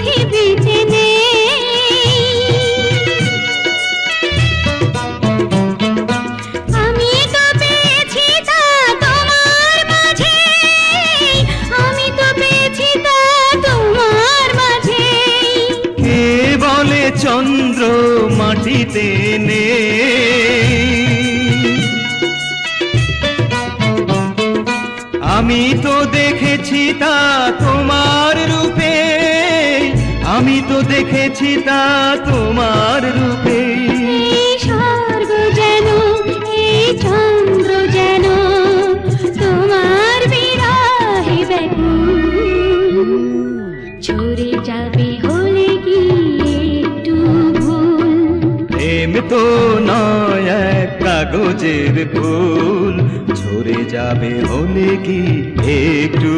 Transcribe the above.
পৃথিবীতে নেই। আমি তো পেয়েছি তা তোমার মাঝে, আমি তো পেয়েছি তা তোমার মাঝে। কে বলে চন্দ্র মাটিতে নেই? আমি তো দেখেছি তা তোমার রূপে, আমি তো দেখেছি তা তোমার রূপে। এই স্বর্গ যেন, এই চন্দ্র যেন তোমার বিরহে ব্যাকুল। ঝরে যাবে হলে কি একটু ভুল? প্রেম তো নয় এক কাগজের ফুল, ঝরে যাবে হলে কি একটু